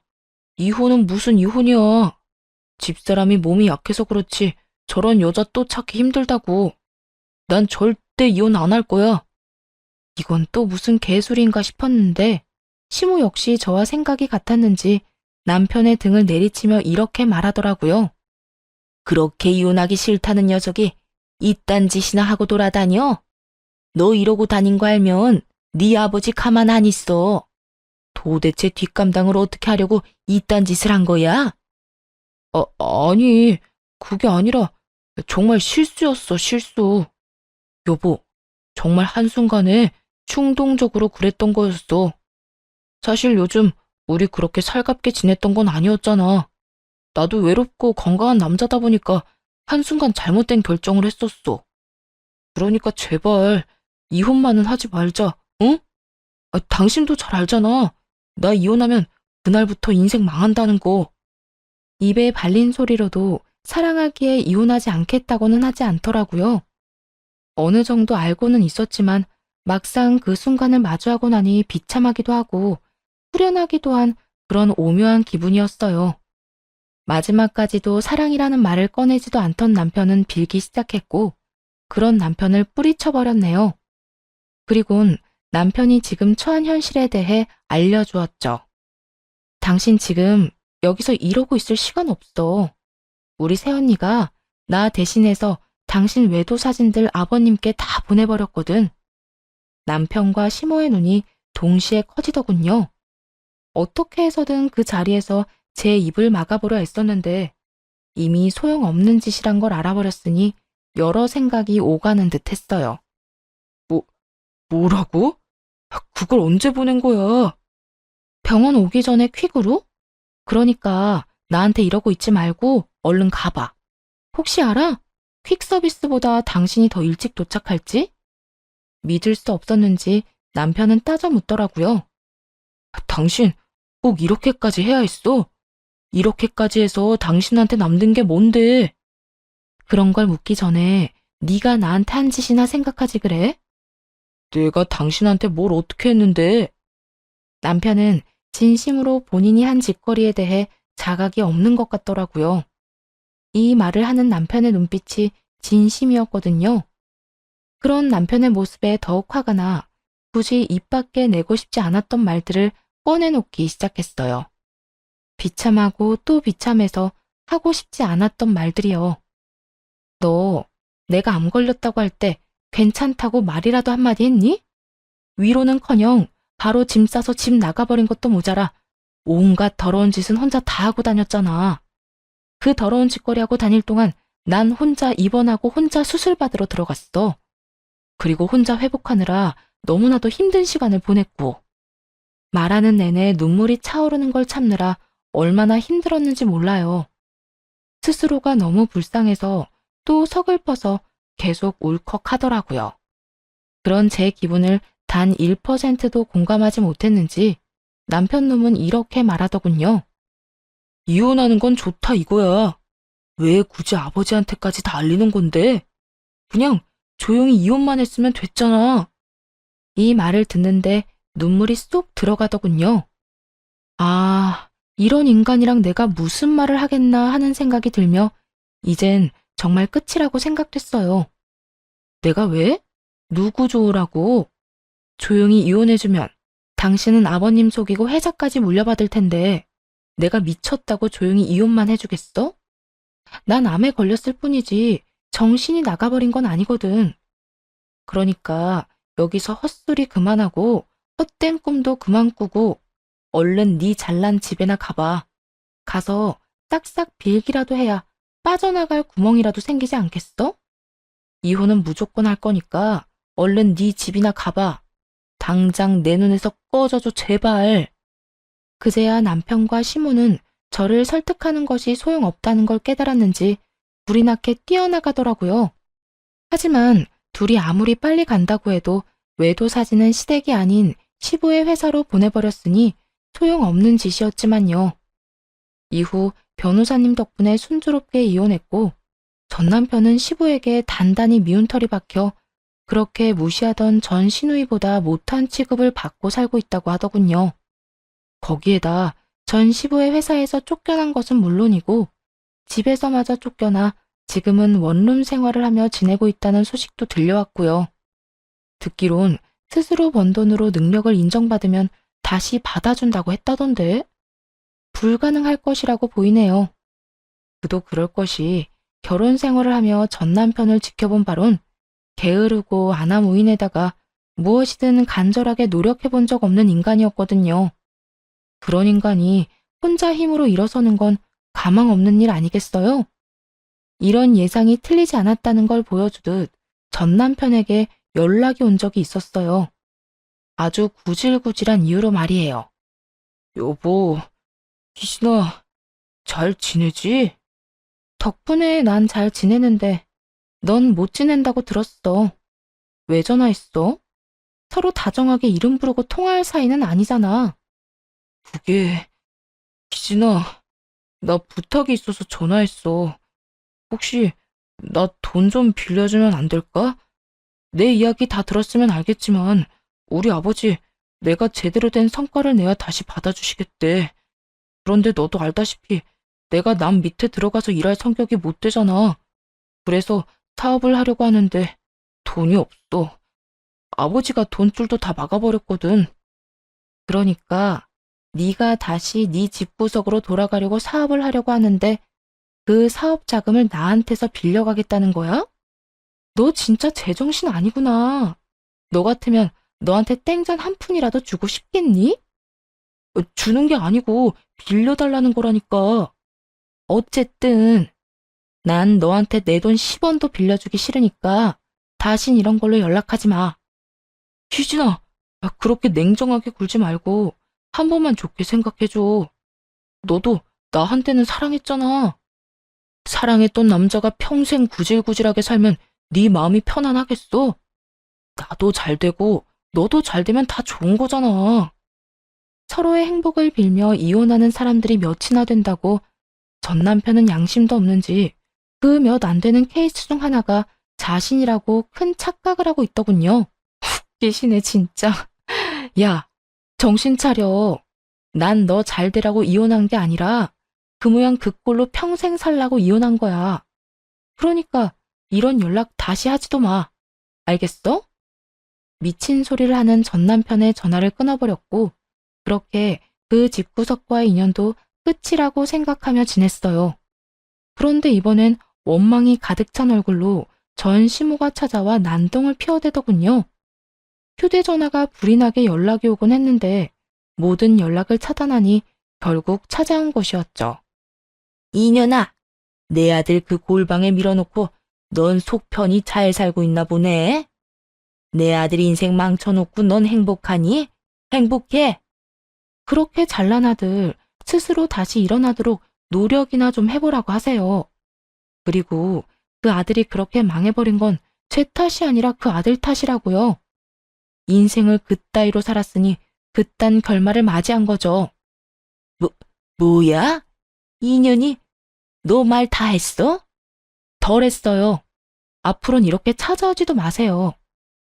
Speaker 1: 이혼은 무슨 이혼이야. 집사람이 몸이 약해서 그렇지 저런 여자 또 찾기 힘들다고. 난 절대 이혼 안 할 거야. 이건 또 무슨 개소리인가 싶었는데 시모 역시 저와 생각이 같았는지 남편의 등을 내리치며 이렇게 말하더라고요. 그렇게 이혼하기 싫다는 녀석이 이딴 짓이나 하고 돌아다녀? 너 이러고 다닌 거 알면 네 아버지 가만 안 있어. 도대체 뒷감당을 어떻게 하려고 이딴 짓을 한 거야? 아니, 그게 아니라 정말 실수였어, 실수. 여보, 정말 한순간에 충동적으로 그랬던 거였어. 사실 요즘 우리 그렇게 살갑게 지냈던 건 아니었잖아. 나도 외롭고 건강한 남자다 보니까 한순간 잘못된 결정을 했었어. 그러니까 제발 이혼만은 하지 말자, 응? 당신도 잘 알잖아. 나 이혼하면 그날부터 인생 망한다는 거. 입에 발린 소리로도 사랑하기에 이혼하지 않겠다고는 하지 않더라고요. 어느 정도 알고는 있었지만 막상 그 순간을 마주하고 나니 비참하기도 하고 후련하기도 한 그런 오묘한 기분이었어요. 마지막까지도 사랑이라는 말을 꺼내지도 않던 남편은 빌기 시작했고 그런 남편을 뿌리쳐버렸네요. 그리곤 남편이 지금 처한 현실에 대해 알려주었죠. 당신 지금 여기서 이러고 있을 시간 없어. 우리 새언니가 나 대신해서 당신 외도 사진들 아버님께 다 보내버렸거든. 남편과 시모의 눈이 동시에 커지더군요. 어떻게 해서든 그 자리에서 제 입을 막아보려 했었는데 이미 소용없는 짓이란 걸 알아버렸으니 여러 생각이 오가는 듯 했어요. 뭐라고? 그걸 언제 보낸 거야? 병원 오기 전에 퀵으로? 그러니까 나한테 이러고 있지 말고 얼른 가봐. 혹시 알아? 퀵 서비스보다 당신이 더 일찍 도착할지? 믿을 수 없었는지 남편은 따져 묻더라고요. 당신 꼭 이렇게까지 해야 했어? 이렇게까지 해서 당신한테 남는 게 뭔데? 그런 걸 묻기 전에 네가 나한테 한 짓이나 생각하지 그래? 내가 당신한테 뭘 어떻게 했는데? 남편은 진심으로 본인이 한 짓거리에 대해 자각이 없는 것 같더라고요. 이 말을 하는 남편의 눈빛이 진심이었거든요. 그런 남편의 모습에 더욱 화가 나 굳이 입 밖에 내고 싶지 않았던 말들을 꺼내놓기 시작했어요. 비참하고 또 비참해서 하고 싶지 않았던 말들이요. 너 내가 암 걸렸다고 할 때 괜찮다고 말이라도 한마디 했니? 위로는커녕 바로 짐 싸서 집 나가버린 것도 모자라 온갖 더러운 짓은 혼자 다 하고 다녔잖아. 그 더러운 짓거리 하고 다닐 동안 난 혼자 입원하고 혼자 수술 받으러 들어갔어. 그리고 혼자 회복하느라 너무나도 힘든 시간을 보냈고 말하는 내내 눈물이 차오르는 걸 참느라 얼마나 힘들었는지 몰라요. 스스로가 너무 불쌍해서 또 서글퍼서 계속 울컥하더라고요. 그런 제 기분을 단 1%도 공감하지 못했는지 남편 놈은 이렇게 말하더군요. 이혼하는 건 좋다 이거야. 왜 굳이 아버지한테까지 다 알리는 건데? 그냥 조용히 이혼만 했으면 됐잖아. 이 말을 듣는데 눈물이 쏙 들어가더군요. 아, 이런 인간이랑 내가 무슨 말을 하겠나 하는 생각이 들며 이젠 정말 끝이라고 생각됐어요. 내가 왜? 누구 좋으라고? 조용히 이혼해주면 당신은 아버님 속이고 회사까지 물려받을 텐데 내가 미쳤다고 조용히 이혼만 해주겠어? 난 암에 걸렸을 뿐이지 정신이 나가버린 건 아니거든. 그러니까 여기서 헛소리 그만하고 헛된 꿈도 그만 꾸고 얼른 네 잘난 집에나 가봐. 가서 싹싹 빌기라도 해야 빠져나갈 구멍이라도 생기지 않겠어? 이혼은 무조건 할 거니까 얼른 네 집이나 가봐. 당장 내 눈에서 꺼져줘 제발. 그제야 남편과 시모는 저를 설득하는 것이 소용없다는 걸 깨달았는지 불이 나게 뛰어나가더라고요. 하지만 둘이 아무리 빨리 간다고 해도 외도 사진은 시댁이 아닌 시부의 회사로 보내버렸으니 소용없는 짓이었지만요. 이후 변호사님 덕분에 순조롭게 이혼했고 전 남편은 시부에게 단단히 미운 털이 박혀 그렇게 무시하던 전 시누이보다 못한 취급을 받고 살고 있다고 하더군요. 거기에다 전 시부의 회사에서 쫓겨난 것은 물론이고 집에서마저 쫓겨나 지금은 원룸 생활을 하며 지내고 있다는 소식도 들려왔고요. 듣기론 스스로 번 돈으로 능력을 인정받으면 다시 받아준다고 했다던데 불가능할 것이라고 보이네요. 그도 그럴 것이 결혼 생활을 하며 전 남편을 지켜본 바론 게으르고 아나무인에다가 무엇이든 간절하게 노력해 본 적 없는 인간이었거든요. 그런 인간이 혼자 힘으로 일어서는 건 가망 없는 일 아니겠어요? 이런 예상이 틀리지 않았다는 걸 보여주듯 전 남편에게 연락이 온 적이 있었어요. 아주 구질구질한 이유로 말이에요. 여보, 희진아, 잘 지내지? 덕분에 난 잘 지내는데 넌 못 지낸다고 들었어. 왜 전화했어? 서로 다정하게 이름 부르고 통화할 사이는 아니잖아. 그게, 희진아, 나 부탁이 있어서 전화했어. 혹시 나 돈 좀 빌려주면 안 될까? 내 이야기 다 들었으면 알겠지만 우리 아버지 내가 제대로 된 성과를 내야 다시 받아주시겠대. 그런데 너도 알다시피 내가 남 밑에 들어가서 일할 성격이 못 되잖아. 그래서 사업을 하려고 하는데 돈이 없어. 아버지가 돈줄도 다 막아버렸거든. 그러니까 네가 다시 네 집구석으로 돌아가려고 사업을 하려고 하는데 그 사업 자금을 나한테서 빌려가겠다는 거야? 너 진짜 제정신 아니구나. 너 같으면 너한테 땡전 한 푼이라도 주고 싶겠니? 주는 게 아니고 빌려달라는 거라니까. 어쨌든 난 너한테 내 돈 10원도 빌려주기 싫으니까 다신 이런 걸로 연락하지 마. 희진아, 야, 그렇게 냉정하게 굴지 말고 한 번만 좋게 생각해줘. 너도 나한테는 사랑했잖아. 사랑했던 남자가 평생 구질구질하게 살면 네 마음이 편안하겠어? 나도 잘 되고 너도 잘 되면 다 좋은 거잖아. 서로의 행복을 빌며 이혼하는 사람들이 몇이나 된다고 전 남편은 양심도 없는지 그 몇 안 되는 케이스 중 하나가 자신이라고 큰 착각을 하고 있더군요. 웃기시네 진짜. 야, 정신 차려. 난 너 잘 되라고 이혼한 게 아니라 그 모양 그 꼴로 평생 살라고 이혼한 거야. 그러니까 이런 연락 다시 하지도 마. 알겠어? 미친 소리를 하는 전 남편의 전화를 끊어버렸고 그렇게 그 집구석과의 인연도 끝이라고 생각하며 지냈어요. 그런데 이번엔 원망이 가득 찬 얼굴로 전 시모가 찾아와 난동을 피워대더군요. 휴대전화가 불이 나게 연락이 오곤 했는데 모든 연락을 차단하니 결국 찾아온 것이었죠. 이년아, 내 아들 그 골방에 밀어놓고 넌 속 편히 잘 살고 있나 보네. 내 아들 인생 망쳐놓고 넌 행복하니? 행복해? 그렇게 잘난 아들 스스로 다시 일어나도록 노력이나 좀 해보라고 하세요. 그리고 그 아들이 그렇게 망해버린 건 제 탓이 아니라 그 아들 탓이라고요. 인생을 그따위로 살았으니 그딴 결말을 맞이한 거죠. 뭐야? 이년이 너 말 다 했어? 덜 했어요. 앞으로는 이렇게 찾아오지도 마세요.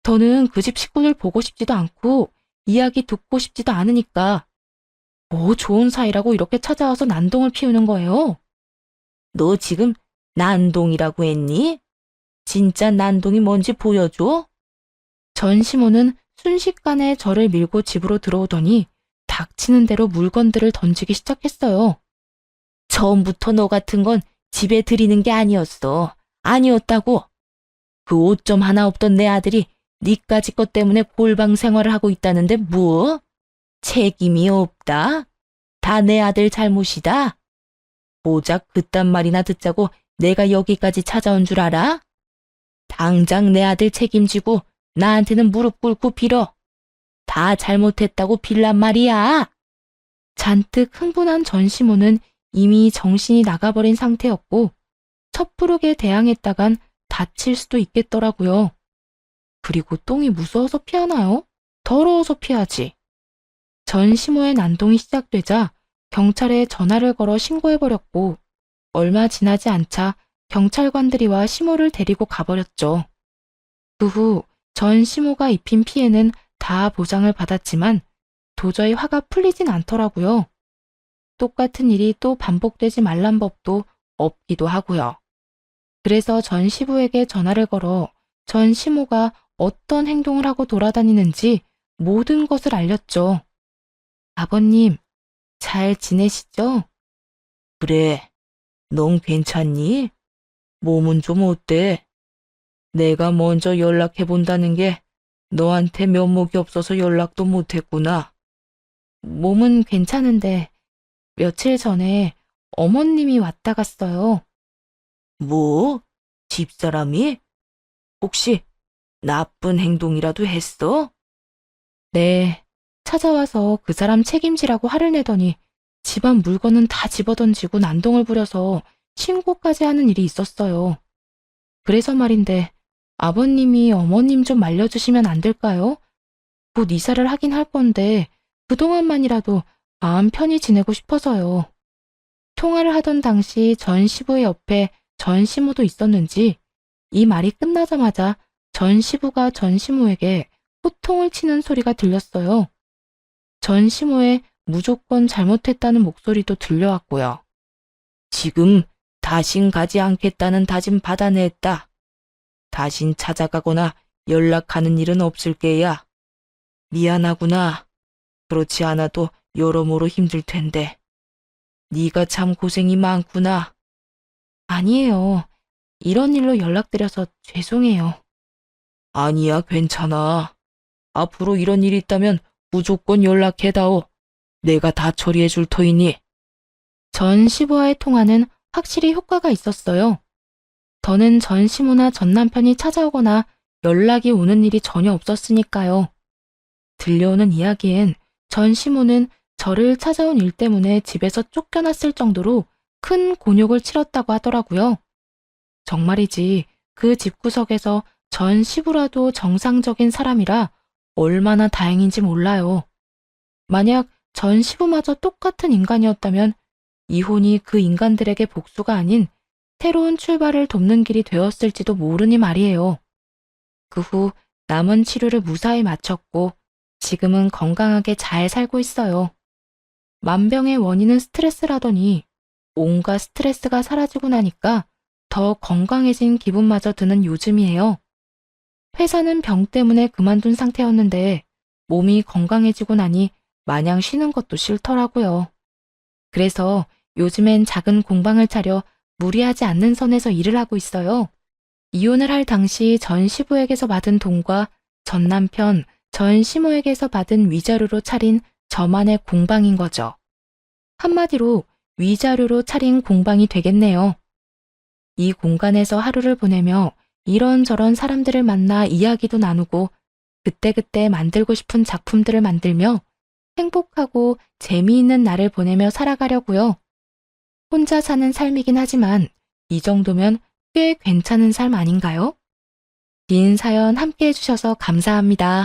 Speaker 1: 저는 그 집 식구들 보고 싶지도 않고 이야기 듣고 싶지도 않으니까 뭐 좋은 사이라고 이렇게 찾아와서 난동을 피우는 거예요. 너 지금 난동이라고 했니? 진짜 난동이 뭔지 보여줘? 전 시모는 순식간에 저를 밀고 집으로 들어오더니 닥치는 대로 물건들을 던지기 시작했어요. 처음부터 너 같은 건 집에 들이는 게 아니었어. 아니었다고. 그 오점 하나 없던 내 아들이 니까지 것 때문에 골방 생활을 하고 있다는데 뭐? 책임이 없다? 다 내 아들 잘못이다? 고작 그딴 말이나 듣자고 내가 여기까지 찾아온 줄 알아? 당장 내 아들 책임지고 나한테는 무릎 꿇고 빌어. 다 잘못했다고 빌란 말이야. 잔뜩 흥분한 전시모는 이미 정신이 나가버린 상태였고 섣부르게 대항했다간 다칠 수도 있겠더라고요. 그리고 똥이 무서워서 피하나요? 더러워서 피하지. 전시모의 난동이 시작되자 경찰에 전화를 걸어 신고해버렸고 얼마 지나지 않자 경찰관들이 와 시모를 데리고 가버렸죠. 그 후 전 시모가 입힌 피해는 다 보상을 받았지만 도저히 화가 풀리진 않더라고요. 똑같은 일이 또 반복되지 말란 법도 없기도 하고요. 그래서 전 시부에게 전화를 걸어 전 시모가 어떤 행동을 하고 돌아다니는지 모든 것을 알렸죠. 아버님, 잘 지내시죠? 그래, 넌 괜찮니? 몸은 좀 어때? 내가 먼저 연락해본다는 게 너한테 면목이 없어서 연락도 못했구나. 몸은 괜찮은데 며칠 전에 어머님이 왔다 갔어요. 뭐? 집사람이? 혹시 나쁜 행동이라도 했어? 네, 찾아와서 그 사람 책임지라고 화를 내더니 집안 물건은 다 집어던지고 난동을 부려서 신고까지 하는 일이 있었어요. 그래서 말인데 아버님이 어머님 좀 말려주시면 안 될까요? 곧 이사를 하긴 할 건데 그동안만이라도 마음 편히 지내고 싶어서요. 통화를 하던 당시 전 시부의 옆에 전 시모도 있었는지 이 말이 끝나자마자 전 시부가 전 시모에게 호통을 치는 소리가 들렸어요. 전 시모의 무조건 잘못했다는 목소리도 들려왔고요. 지금 다신 가지 않겠다는 다짐 받아냈다. 다신 찾아가거나 연락하는 일은 없을 게야. 미안하구나. 그렇지 않아도 여러모로 힘들 텐데. 네가 참 고생이 많구나. 아니에요. 이런 일로 연락드려서 죄송해요. 아니야, 괜찮아. 앞으로 이런 일이 있다면 무조건 연락해다오. 내가 다 처리해 줄 터이니. 전 시부와의 통화는 확실히 효과가 있었어요. 더는 전 시모나 전 남편이 찾아오거나 연락이 오는 일이 전혀 없었으니까요. 들려오는 이야기엔 전 시모는 저를 찾아온 일 때문에 집에서 쫓겨났을 정도로 큰 곤욕을 치렀다고 하더라고요. 정말이지 그 집구석에서 전 시부라도 정상적인 사람이라 얼마나 다행인지 몰라요. 만약 전 시부마저 똑같은 인간이었다면 이혼이 그 인간들에게 복수가 아닌 새로운 출발을 돕는 길이 되었을지도 모르니 말이에요. 그 후 남은 치료를 무사히 마쳤고 지금은 건강하게 잘 살고 있어요. 만병의 원인은 스트레스라더니 온갖 스트레스가 사라지고 나니까 더 건강해진 기분마저 드는 요즘이에요. 회사는 병 때문에 그만둔 상태였는데 몸이 건강해지고 나니 마냥 쉬는 것도 싫더라고요. 그래서 요즘엔 작은 공방을 차려 무리하지 않는 선에서 일을 하고 있어요. 이혼을 할 당시 전 시부에게서 받은 돈과 전 남편, 전 시모에게서 받은 위자료로 차린 저만의 공방인 거죠. 한마디로 위자료로 차린 공방이 되겠네요. 이 공간에서 하루를 보내며 이런저런 사람들을 만나 이야기도 나누고 그때그때 만들고 싶은 작품들을 만들며 행복하고 재미있는 날을 보내며 살아가려고요. 혼자 사는 삶이긴 하지만 이 정도면 꽤 괜찮은 삶 아닌가요? 긴 사연 함께 해주셔서 감사합니다.